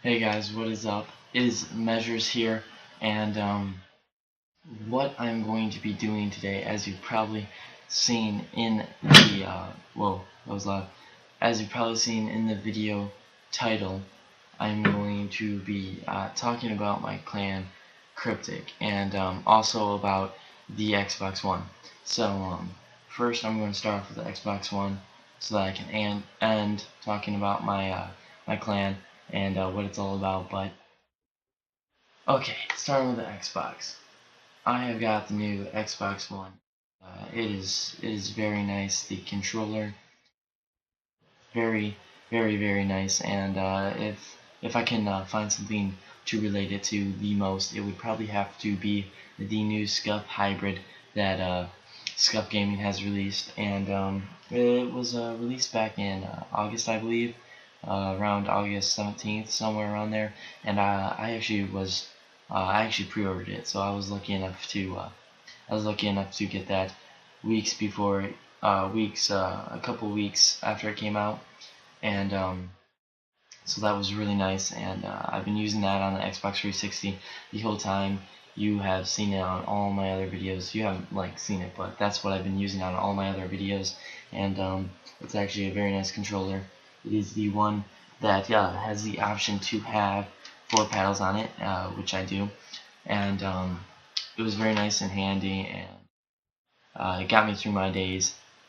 Hey guys, what is up? It is MeZuRz here, and what I'm going to be doing today, as you've probably seen in the whoa, that was loud. As you've probably seen in the video title, I'm going to be talking about my clan CrypTic, and also about the Xbox One. So first, I'm going to start off with the Xbox One, so that I can end talking about my clan and what it's all about. But okay, starting with the Xbox. I have got the new Xbox One. It is very nice. The controller, very very nice. And if I can find something to relate it to the most, it would probably have to be the new Scuff hybrid that Scuff Gaming has released, and it was released back in August, I believe, around August 17th, somewhere around there. And I actually pre-ordered it, so I was lucky enough to get that weeks before, a couple weeks after it came out, and so that was really nice. And I've been using that on the Xbox 360 the whole time. You have seen it on all my other videos. You haven't seen it, but that's what I've been using on all my other videos. And it's actually a very nice controller. It is the one that has the option to have 4 paddles on it, which I do. And it was very nice and handy, and it got me through my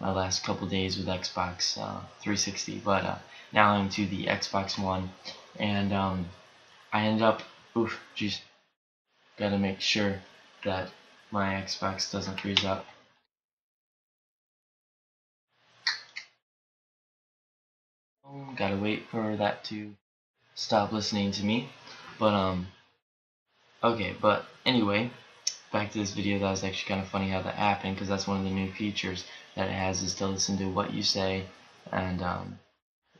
last couple days with Xbox 360. But now I'm to the Xbox One, and I ended up, oof, jeez, gotta make sure that my Xbox doesn't freeze up. Gotta wait for that to stop listening to me. But okay, but anyway, back to this video. That was actually kind of funny how that happened, because that's one of the new features that it has, is to listen to what you say, and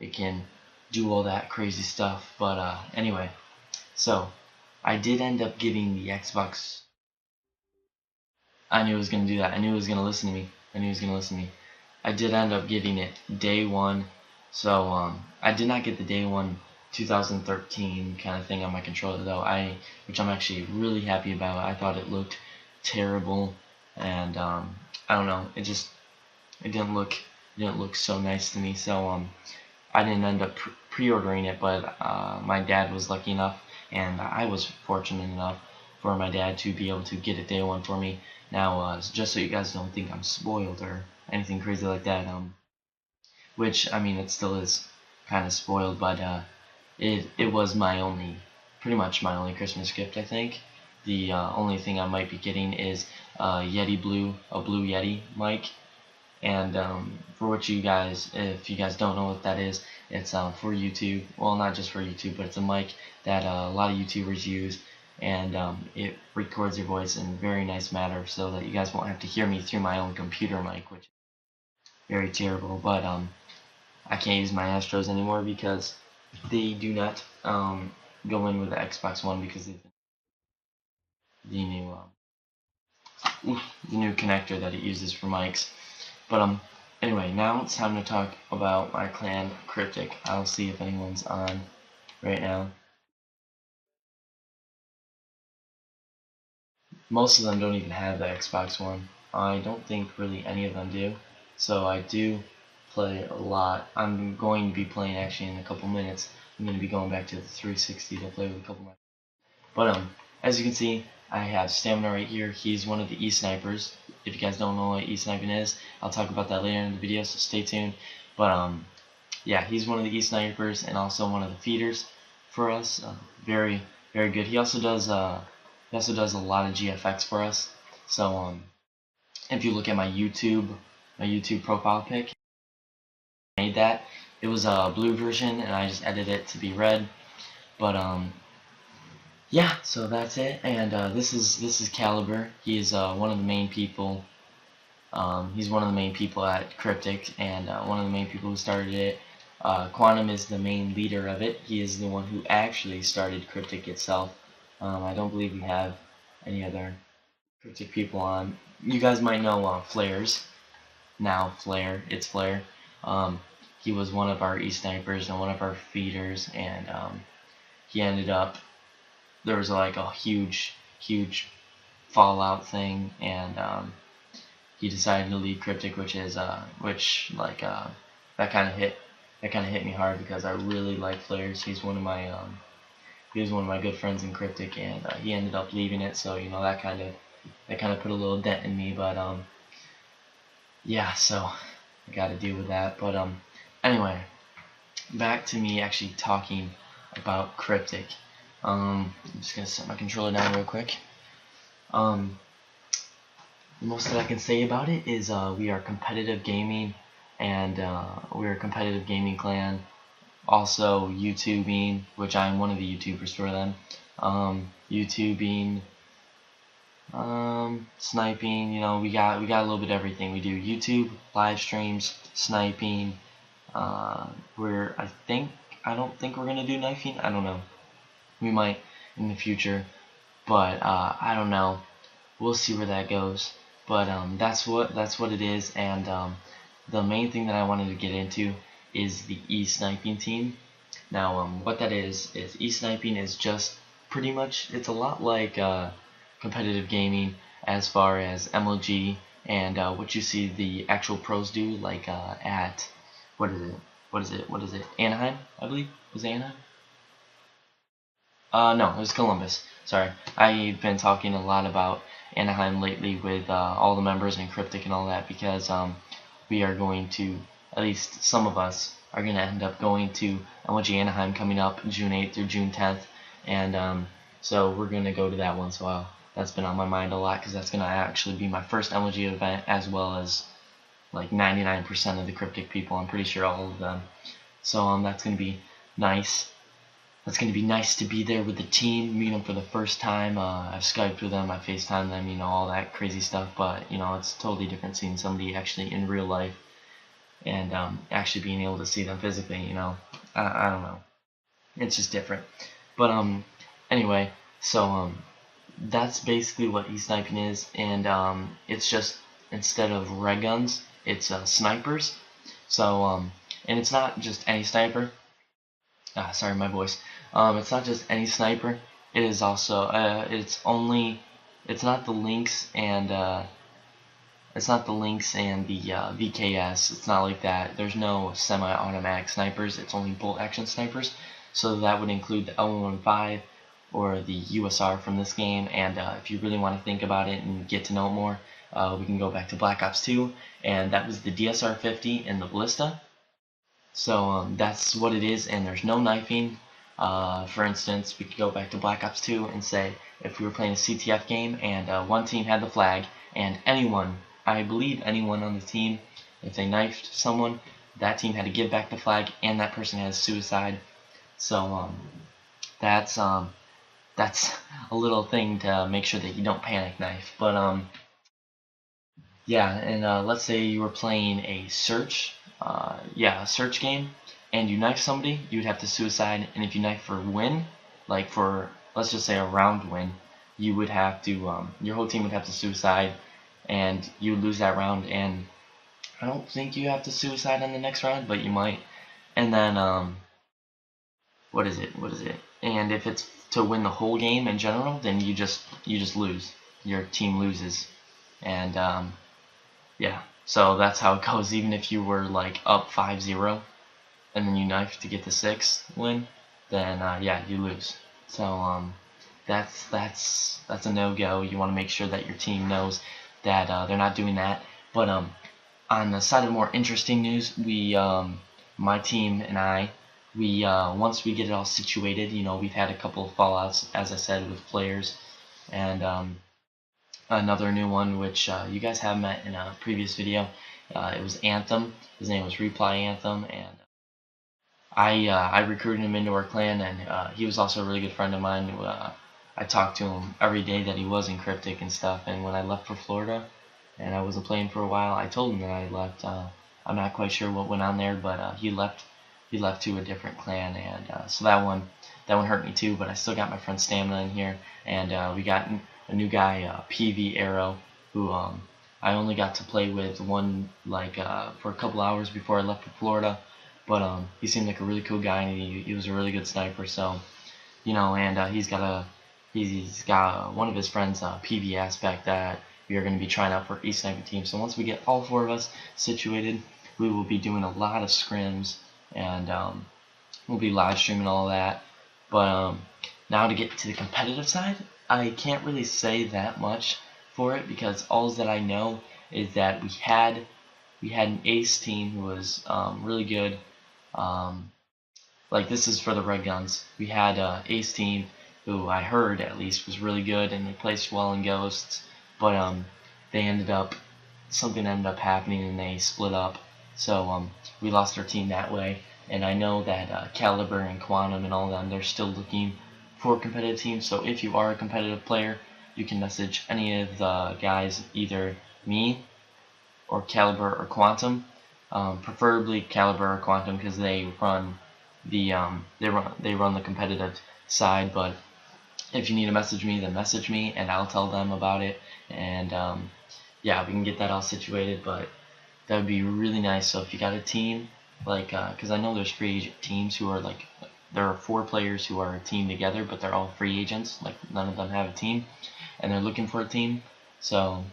it can do all that crazy stuff. But anyway, so I did end up getting the Xbox. I knew it was gonna do that. I knew it was gonna listen to me. I knew it was gonna listen to me. I did end up getting it day one. So I did not get the day one 2013 kind of thing on my controller though. Which I'm actually really happy about. I thought it looked terrible, and I don't know. It didn't look so nice to me. So I didn't end up pre-ordering it, but my dad was lucky enough, and I was fortunate enough for my dad to be able to get it day one for me. Now, just so you guys don't think I'm spoiled or anything crazy like that, which, I mean, it still is kind of spoiled, but it was pretty much my only Christmas gift, I think. The only thing I might be getting is a Blue Yeti mic. And for what you guys, if you guys don't know what that is, it's for YouTube. Well, not just for YouTube, but it's a mic that a lot of YouTubers use, and it records your voice in a very nice manner, so that you guys won't have to hear me through my own computer mic, which is very terrible. But I can't use my Astros anymore because they do not go in with the Xbox One, because of the new the new connector that it uses for mics. But anyway, now it's time to talk about my clan CrypTic. I'll see if anyone's on right now. Most of them don't even have the Xbox One. I don't think really any of them do. So I do play a lot. I'm going to be playing actually in a couple minutes. I'm going to be going back to the 360 to play with a couple of my. But as you can see, I have Stamina right here. He's one of the E-snipers. If you guys don't know what E-sniping is, I'll talk about that later in the video, so stay tuned. But yeah, he's one of the E-snipers and also one of the feeders for us. Very good. He also does a lot of GFX for us. So if you look at my YouTube profile pic, I made that. It was a blue version, and I just edited it to be red. But yeah, so that's it. And this is Caliber. He is one of the main people. He's one of the main people at CrypTic, and one of the main people who started it. Quantum is the main leader of it. He is the one who actually started CrypTic itself. I don't believe we have any other CrypTic people on. You guys might know Flares. Now Flare, it's Flare. He was one of our E-snipers and one of our feeders, and he ended up, there was like a huge fallout thing, and he decided to leave CrypTic, that kind of hit me hard because I really like Flares. He was one of my good friends in CrypTic, and he ended up leaving it. So that kind of put a little dent in me. But yeah, so I got to deal with that. But anyway, back to me actually talking about CrypTic. I'm just gonna set my controller down real quick. The most that I can say about it is we are competitive gaming, and we're a competitive gaming clan. Also YouTubing, which I'm one of the YouTubers for them. YouTubing, sniping. We got a little bit of everything. We do YouTube live streams, sniping. I don't think we're gonna do knifing. I don't know. We might in the future, but I don't know. We'll see where that goes. But that's what it is, and the main thing that I wanted to get into is the e-sniping team. Now, what that is e-sniping is just pretty much, it's a lot like competitive gaming as far as MLG and what you see the actual pros do, like at what is it? Anaheim, I believe. Was it Anaheim? No, it was Columbus. Sorry, I've been talking a lot about Anaheim lately with all the members and CrypTic and all that, because we are going to, at least some of us, are going to end up going to MLG Anaheim coming up June 8th through June 10th, and so we're going to go to that one. So that's been on my mind a lot, because that's going to actually be my first MLG event, as well as like 99% of the CrypTic people. I'm pretty sure all of them. So that's going to be nice. It's going to be nice to be there with the team, meet them for the first time. I've Skyped with them, I FaceTime them, all that crazy stuff. But it's totally different seeing somebody actually in real life and actually being able to see them physically. I don't know. It's just different. But anyway, so that's basically what e-sniping is, and it's just, instead of red guns, it's snipers. So and it's not just any sniper. Sorry, my voice. It's not just any sniper. It is also it's not the Lynx and the VKS. It's not like that. There's no semi-automatic snipers. It's only bolt action snipers. So that would include the L115 or the USR from this game. And if you really want to think about it and get to know it more, we can go back to Black Ops 2, and that was the DSR-50 and the Ballista. So that's what it is, and there's no knifing. For instance, we could go back to Black Ops 2 and say, if we were playing a CTF game and one team had the flag, and I believe anyone on the team, if they knifed someone, that team had to give back the flag, and that person has suicide. So that's a little thing to make sure that you don't panic knife. But yeah, and let's say you were playing a search game, and you knife somebody, you'd have to suicide. And if you knife for win, like for, let's just say, a round win, you would have to, your whole team would have to suicide, and you would lose that round. And I don't think you have to suicide on the next round, but you might. And then what is it? And if it's to win the whole game in general, then you just lose. Your team loses, and yeah. So that's how it goes. Even if you were like up 5-0, and then you knife to get the 6th win, then yeah, you lose. So that's a no-go. You want to make sure that your team knows that they're not doing that. But on the side of more interesting news, we my team and I, we once we get it all situated, we've had a couple of fallouts, as I said, with players, and another new one, which you guys have met in a previous video. It was Anthem. His name was Reply Anthem, and I recruited him into our clan, and he was also a really good friend of mine. I talked to him every day that he was in CrypTic and stuff, and when I left for Florida and I wasn't playing for a while, I told him that I left. I'm not quite sure what went on there, but he left to a different clan, and so that one hurt me too. But I still got my friend Stamina in here, and we got a new guy, PV Arrow, who I only got to play with for a couple hours before I left for Florida, but he seemed like a really cool guy, and he was a really good sniper. So and he's got one of his friends PV aspect that we are going to be trying out for e-sniping team. So once we get all 4 of us situated, we will be doing a lot of scrims, and we'll be live streaming all that. But now to get to the competitive side, I can't really say that much for it, because all that I know is that we had an ace team who was really good. Like, this is for the red guns. We had ace team who I heard at least was really good, and they placed well in ghosts, but something ended up happening and they split up. So we lost our team that way. And I know that Caliber and Quantum and all them, they're still looking for a competitive team. So if you are a competitive player, you can message any of the guys, either me or Caliber or Quantum, preferably Caliber or Quantum, because they run the competitive side. But if you need to message me, then message me and I'll tell them about it, and yeah, we can get that all situated. But that would be really nice. So if you got a team, like, because I know there's free agent teams who are like, there are 4 players who are a team together, but they're all free agents, like none of them have a team, and they're looking for a team. So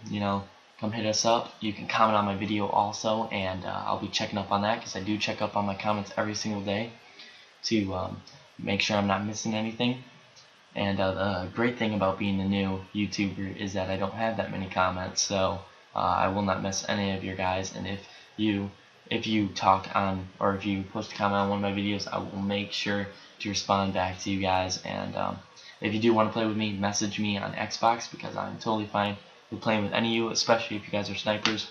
come hit us up. You can comment on my video also, and I'll be checking up on that, because I do check up on my comments every single day to make sure I'm not missing anything. And the great thing about being a new YouTuber is that I don't have that many comments, so I will not miss any of your guys. And if you talk on, or if you post a comment on one of my videos, I will make sure to respond back to you guys. And if you do want to play with me, message me on Xbox, because I'm totally fine with playing with any of you, especially if you guys are snipers,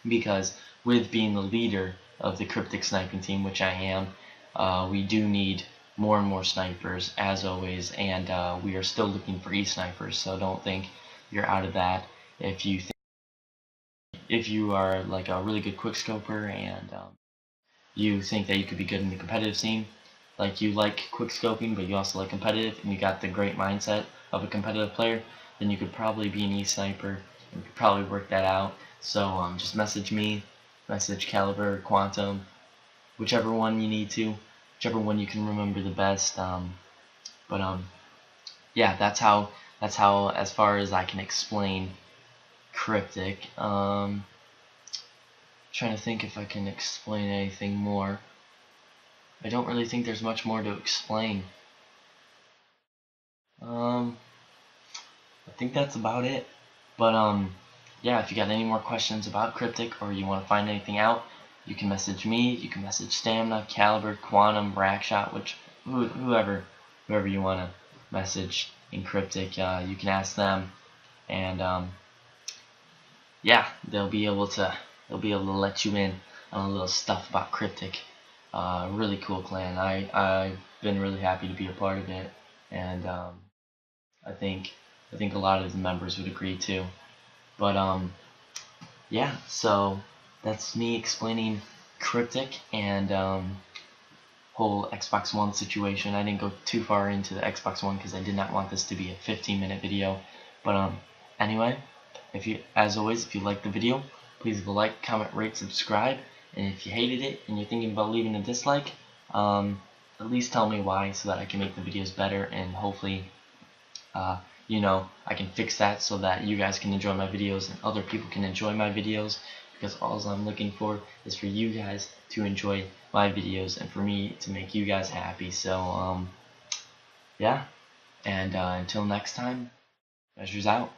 because with being the leader of the CrypTic sniping team, which I am, we do need more and more snipers, as always, and we are still looking for e-snipers, so don't think you're out of that. If you are like a really good quickscoper, and you think that you could be good in the competitive scene, like you like quickscoping but you also like competitive, and you got the great mindset of a competitive player, then you could probably be an e-sniper, and you could probably work that out. So just message me, message Caliber, Quantum, whichever one you need to, whichever one you can remember the best. Yeah, that's how, as far as I can explain CrypTic. Trying to think if I can explain anything more. I don't really think there's much more to explain. I think that's about it. But yeah, if you got any more questions about CrypTic, or you want to find anything out, you can message me, you can message Stamina, Caliber, Quantum, Rackshot, whoever you want to message in CrypTic, you can ask them, and yeah, they'll be able to let you in on a little stuff about CrypTic. Really cool clan. I've been really happy to be a part of it, and I think a lot of the members would agree too. But yeah, so that's me explaining CrypTic and whole Xbox One situation. I didn't go too far into the Xbox One because I did not want this to be a 15-minute video. But anyway, as always, if you liked the video, please leave a like, comment, rate, subscribe. And if you hated it and you're thinking about leaving a dislike, at least tell me why, so that I can make the videos better, and hopefully I can fix that so that you guys can enjoy my videos and other people can enjoy my videos, because all I'm looking for is for you guys to enjoy my videos and for me to make you guys happy. So yeah, and until next time, MeZuRz out.